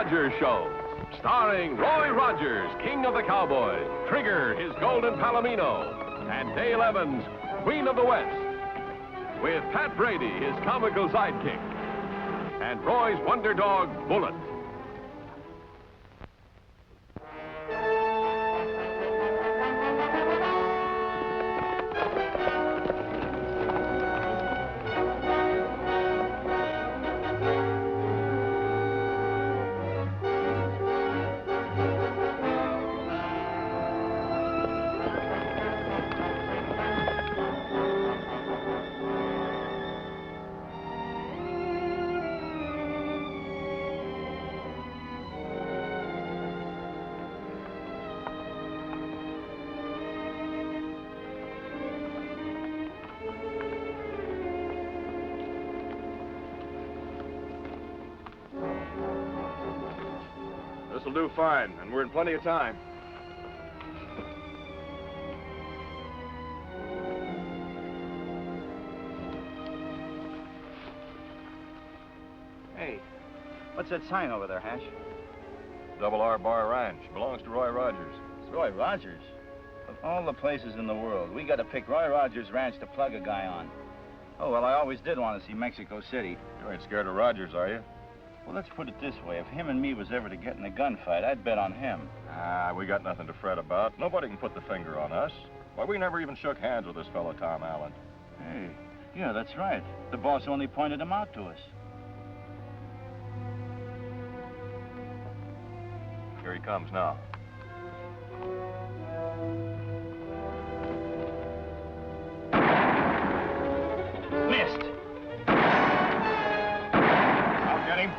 Rogers Show, starring Roy Rogers, King of the Cowboys, Trigger, his golden palomino, and Dale Evans, Queen of the West, with Pat Brady, his comical sidekick, and Roy's wonder dog, Bullet. This'll do fine, and we're in plenty of time. Hey, what's that sign over there, Hash? Double R Bar Ranch. Belongs to Roy Rogers. It's Roy Rogers. Of all the places in the world, we got to pick Roy Rogers Ranch to plug a guy on. Oh, well, I always did want to see Mexico City. You ain't scared of Rogers, are you? Well, let's put it this way. If him and me was ever to get in a gunfight, I'd bet on him. Ah, we got nothing to fret about. Nobody can put the finger on us. Why, we never even shook hands with this fellow, Tom Allen. Hey, yeah, that's right. The boss only pointed him out to us. Here he comes now. Missed. I'll get him.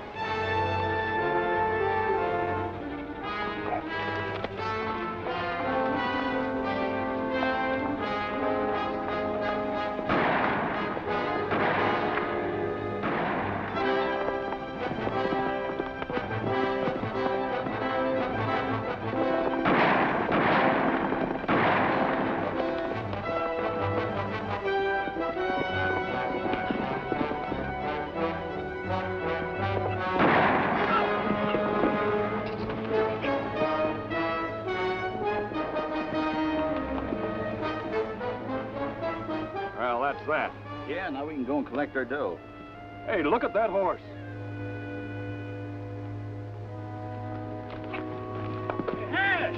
Well, that's that. Yeah, now we can go and collect our dough. Hey, look at that horse. Hash!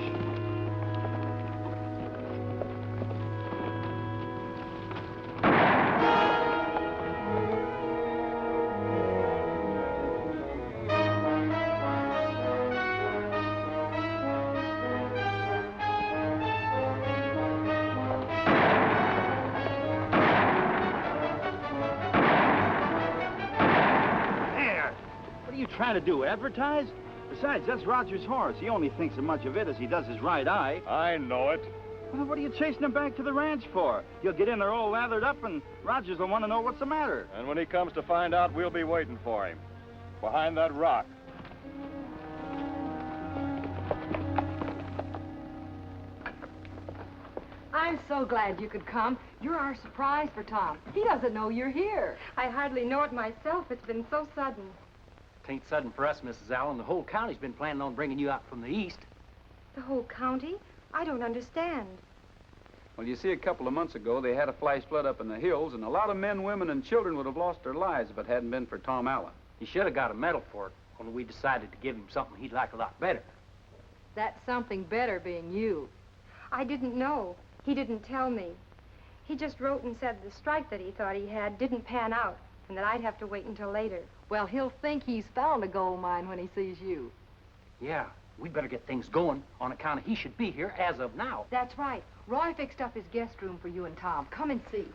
What are you trying to do, advertise? Besides, that's Roger's horse. He only thinks as much of it as he does his right eye. I know it. Well, what are you chasing him back to the ranch for? He'll get in there all lathered up, and Rogers will want to know what's the matter. And when he comes to find out, we'll be waiting for him. Behind that rock. I'm so glad you could come. You're our surprise for Tom. He doesn't know you're here. I hardly know it myself. It's been so sudden. Tain't sudden for us, Mrs. Allen. The whole county's been planning on bringing you out from the east. The whole county? I don't understand. Well, you see, a couple of months ago, they had a flash flood up in the hills, and a lot of men, women, and children would have lost their lives if it hadn't been for Tom Allen. He should have got a medal for it, only we decided to give him something he'd like a lot better. That's something better being you. I didn't know. He didn't tell me. He just wrote and said the strike that he thought he had didn't pan out, and that I'd have to wait until later. Well, he'll think he's found a gold mine when he sees you. Yeah, we'd better get things going on account of he should be here as of now. That's right. Roy fixed up his guest room for you and Tom. Come and see.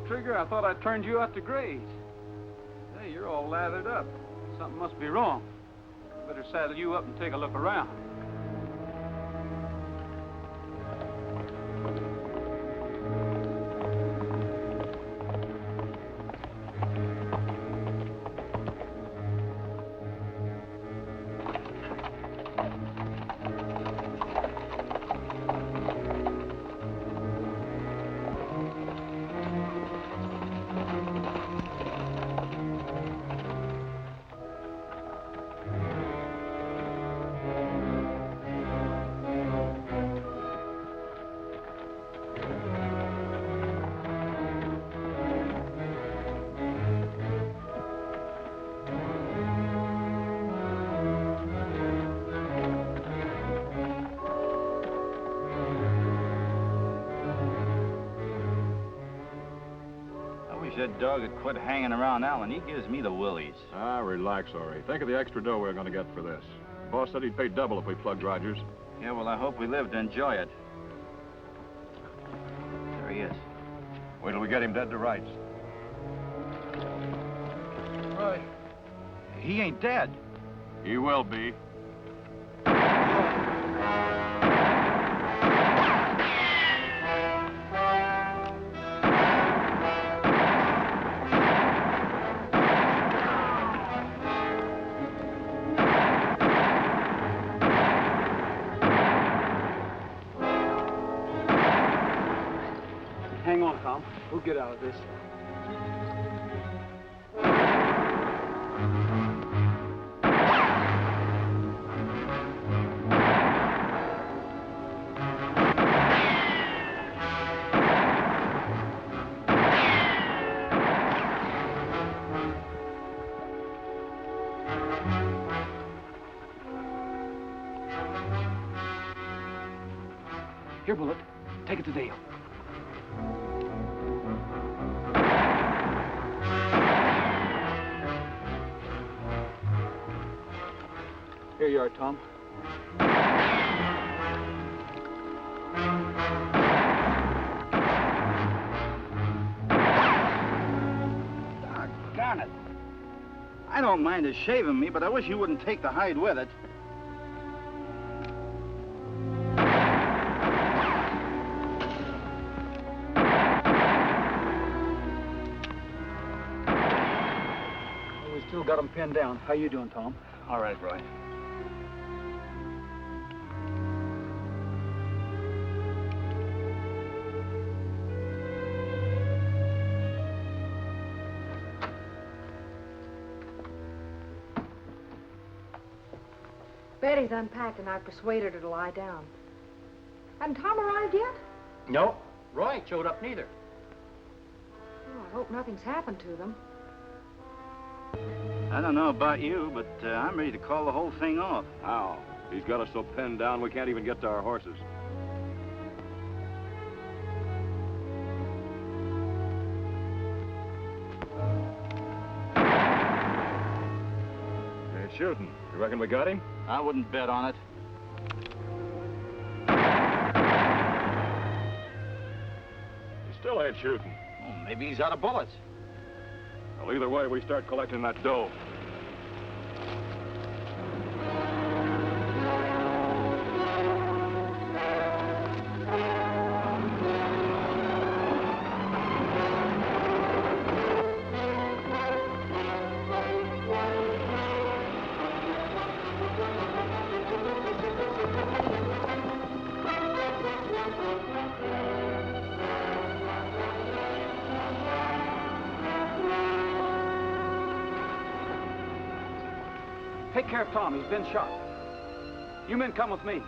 Trigger, I thought I turned you out to graze. Hey, you're all lathered up. Something must be wrong. Better saddle you up and take a look around. good dog would quit hanging around Alan. He gives me the willies. Ah, relax, Ori. Think of the extra dough we're going to get for this. Boss said he'd pay double if we plugged Rogers. Yeah, well, I hope we live to enjoy it. There he is. Wait till we get him dead to rights. Right. He ain't dead. He will be. Hang on, Tom. We'll get out of this. Here, Bullet. Take it to Dale. Here you are, Tom. Doggone it. I don't mind his shaving me, but I wish you wouldn't take the hide with it. We still got him pinned down. How you doing, Tom? All right, Roy. Betty's unpacked and I persuaded her to lie down. Hasn't Tom arrived yet? No. Roy ain't showed up neither. Oh, I hope nothing's happened to them. I don't know about you, but I'm ready to call the whole thing off. How? He's got us so pinned down we can't even get to our horses. They're shooting. You reckon we got him? I wouldn't bet on it. He still ain't shooting. Oh, maybe he's out of bullets. Well, either way, we start collecting that dough. Take care of Tom. He's been shot. You men come with me.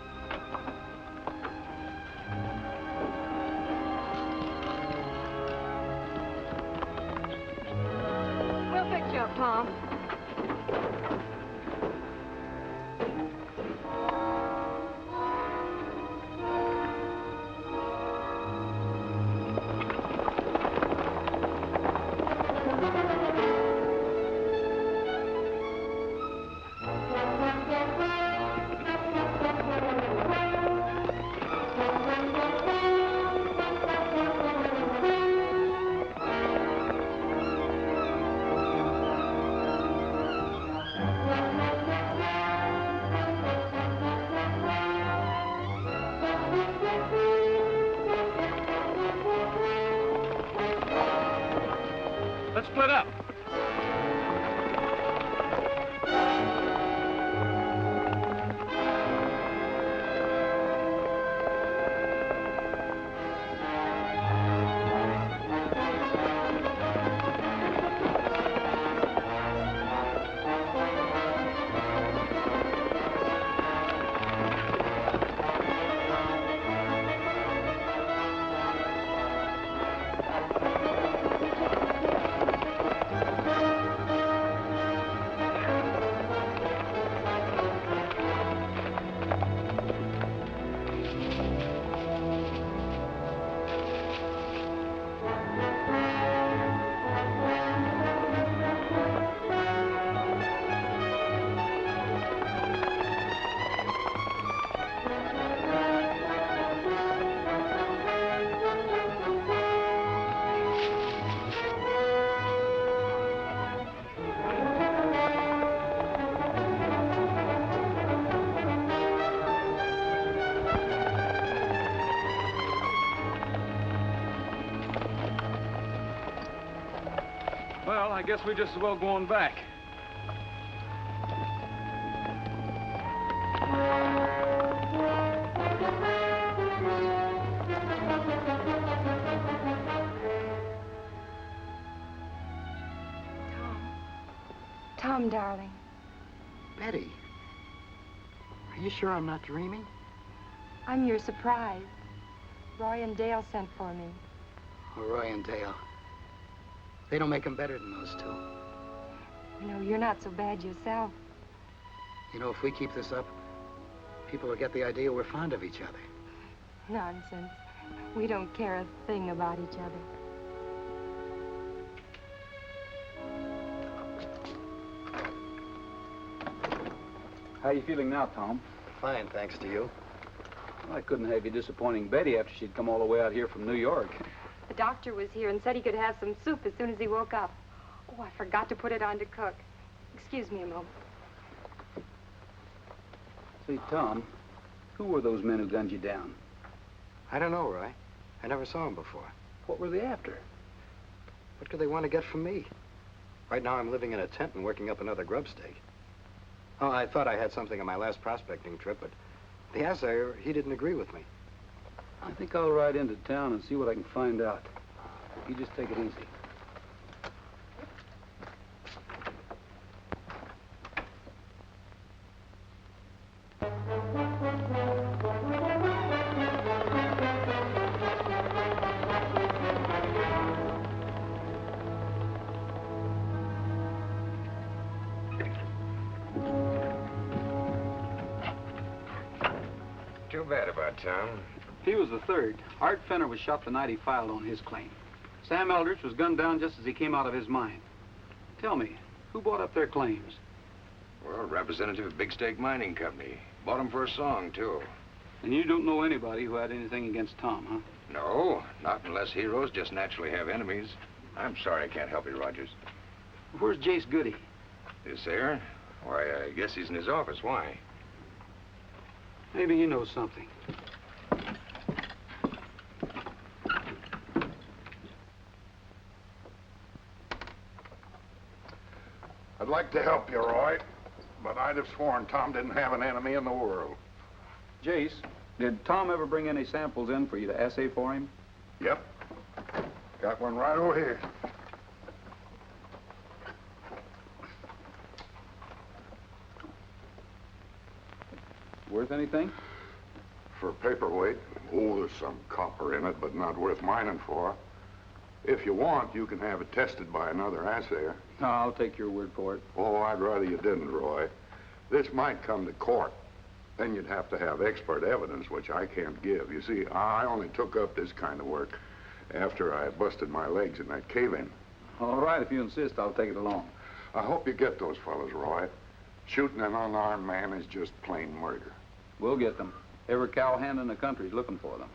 We'll fix you up, Tom. Let's split up. guess we just as well go on back. Tom, darling. Betty, are you sure I'm not dreaming? I'm your surprise. Roy and Dale sent for me. Oh, Roy and Dale. They don't make them better than those two. You know, you're not so bad yourself. You know, if we keep this up, people will get the idea we're fond of each other. Nonsense. We don't care a thing about each other. How you feeling now, Tom? Fine, thanks to you. Well, I couldn't have you disappointing Betty after she'd come all the way out here from New York. The doctor was here and said he could have some soup as soon as he woke up. Oh, I forgot to put it on to cook. Excuse me a moment. Say, Tom, who were those men who gunned you down? I don't know, Roy. I never saw them before. What were they after? What could they want to get from me? Right now I'm living in a tent and working up another grub stake. Oh, I thought I had something on my last prospecting trip, but the assayer, he didn't agree with me. I think I'll ride into town and see what I can find out. You just take it easy. Too bad about Tom. He was the third. Art Fenner was shot the night he filed on his claim. Sam Eldridge was gunned down just as he came out of his mine. Tell me, who bought up their claims? Well, a representative of Big Stake Mining Company. Bought him for a song, too. And you don't know anybody who had anything against Tom, huh? No, not unless heroes just naturally have enemies. I'm sorry I can't help you, Rogers. Where's Jace Goody? This there? Why, I guess he's in his office. Why? Maybe he knows something. I'd like to help you, Roy, but I'd have sworn Tom didn't have an enemy in the world. Jace, did Tom ever bring any samples in for you to assay for him? Yep. Got one right over here. Worth anything? For a paperweight, oh, there's some copper in it, but not worth mining for. If you want, you can have it tested by another assayer. No, I'll take your word for it. Oh, I'd rather you didn't, Roy. This might come to court. Then you'd have to have expert evidence, which I can't give. You see, I only took up this kind of work after I busted my legs in that cave-in. All right, if you insist, I'll take it along. I hope you get those fellas, Roy. Shooting an unarmed man is just plain murder. We'll get them. Every cowhand in the country's looking for them.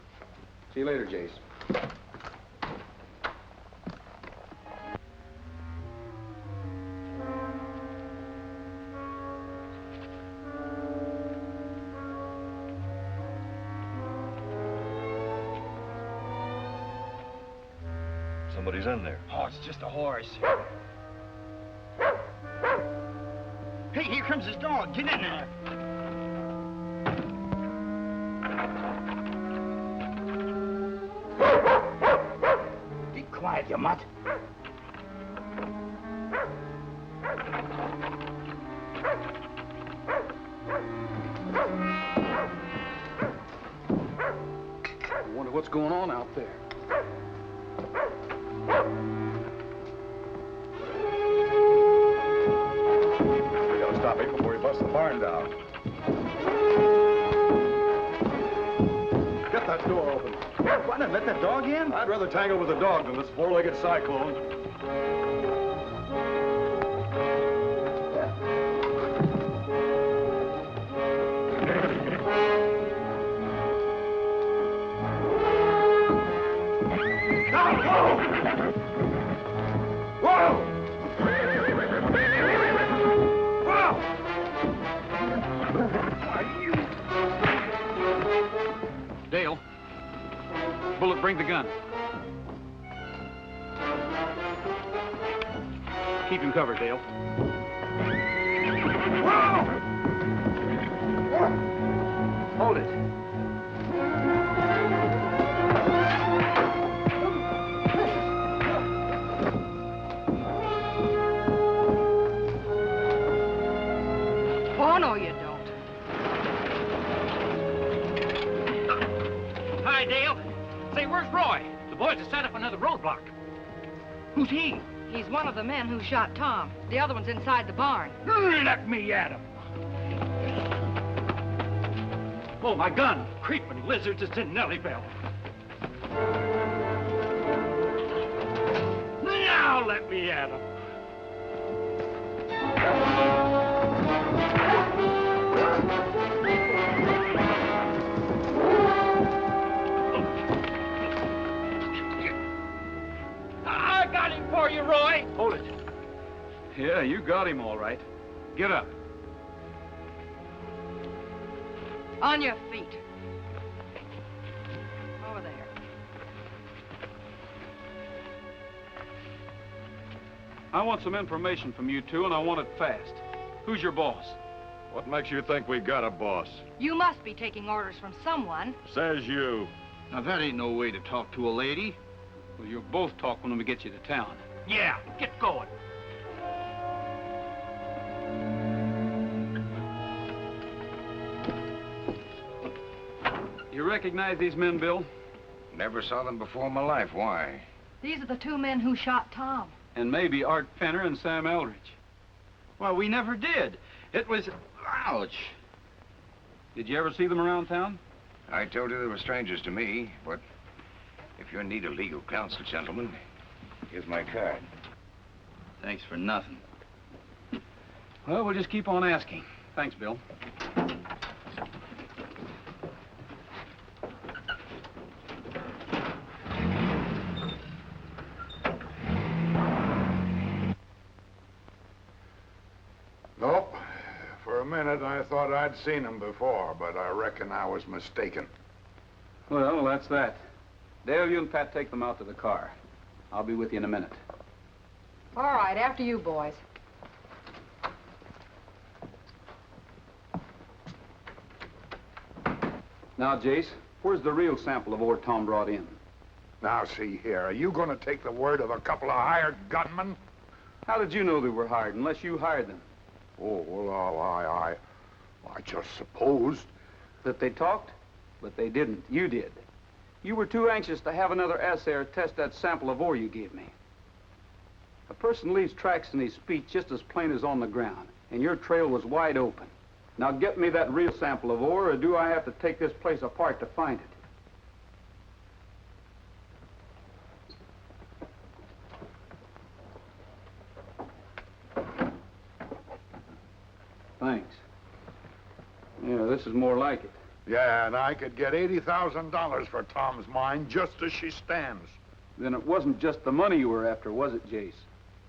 See you later, Jace. Somebody's in there. Oh, it's just a horse. Hey, here comes his dog. Get in there. Be quiet, you mutt. I wonder what's going on out there. We gotta stop him before he busts the barn down. Get that door open. What, let that dog in? I'd rather tangle with a dog than this four-legged cyclone. Dale, Bullet, bring the gun. Keep him covered, Dale. Hold it. Oh, no, you don't. Hi, Dale. Say, where's Roy? The boys have set up another roadblock. Who's he? He's one of the men who shot Tom. The other one's inside the barn. Let me at him. Oh, my gun. Creeping lizards, it's in Nellie Bell. Now let me at him. I got him for you, Roy. Hold it. Yeah, you got him all right. Get up. On your feet. Over there. I want some information from you two, and I want it fast. Who's your boss? What makes you think we got a boss? You must be taking orders from someone. Says you. Now, that ain't no way to talk to a lady. Well, you'll both talk when we get you to town. Yeah, get going. You recognize these men, Bill? Never saw them before in my life. Why? These are the two men who shot Tom. And maybe Art Fenner and Sam Eldridge. Well, we never did. It was... Ouch. Did you ever see them around town? I told you they were strangers to me, but if you're in need of legal counsel, gentlemen, here's my card. Thanks for nothing. Well, we'll just keep on asking. Thanks, Bill. Nope. For a minute, I thought I'd seen him before, but I reckon I was mistaken. Well, that's that. Dale, you and Pat take them out to the car. I'll be with you in a minute. All right, after you boys. Now, Jace, where's the real sample of ore Tom brought in? Now, see here, are you going to take the word of a couple of hired gunmen? How did you know they were hired, unless you hired them? Oh, well, I just supposed. That they talked? But they didn't. You did. You were too anxious to have another assayer test that sample of ore you gave me. A person leaves tracks in his speech just as plain as on the ground, and your trail was wide open. Now get me that real sample of ore, or do I have to take this place apart to find it? Thanks. Yeah, this is more like it. Yeah, and I could get $80,000 for Tom's mine just as she stands. Then it wasn't just the money you were after, was it, Jace?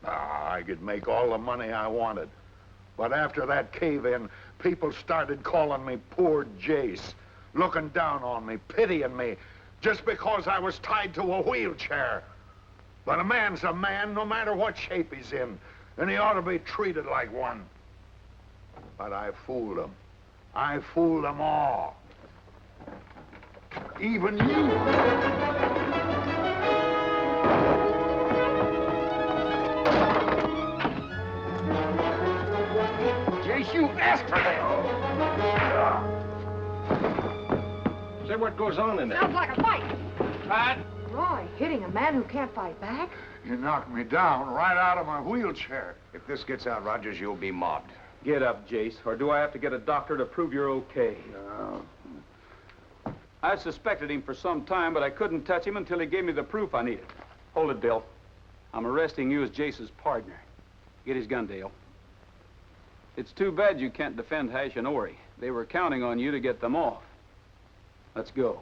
I could make all the money I wanted. But after that cave-in, people started calling me poor Jace, looking down on me, pitying me, just because I was tied to a wheelchair. But a man's a man, no matter what shape he's in, and he ought to be treated like one. But I fooled them. I fooled them all. Even you. Jace, you asked for that. Say what goes on in there. Sounds like a fight. Pat? Roy, hitting a man who can't fight back? You knocked me down right out of my wheelchair. If this gets out, Rogers, you'll be mobbed. Get up, Jace, or do I have to get a doctor to prove you're okay? No. I suspected him for some time, but I couldn't touch him until he gave me the proof I needed. Hold it, Dale. I'm arresting you as Jace's partner. Get his gun, Dale. It's too bad you can't defend Hash and Ori. They were counting on you to get them off. Let's go.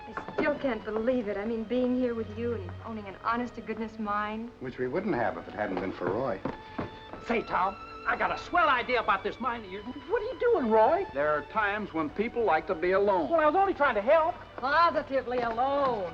I still can't believe it. I mean, being here with you and owning an honest-to-goodness mine. Which we wouldn't have if it hadn't been for Roy. Say, Tom, I got a swell idea about this mine of yours. What are you doing, Roy? There are times when people like to be alone. Well, I was only trying to help. Positively alone.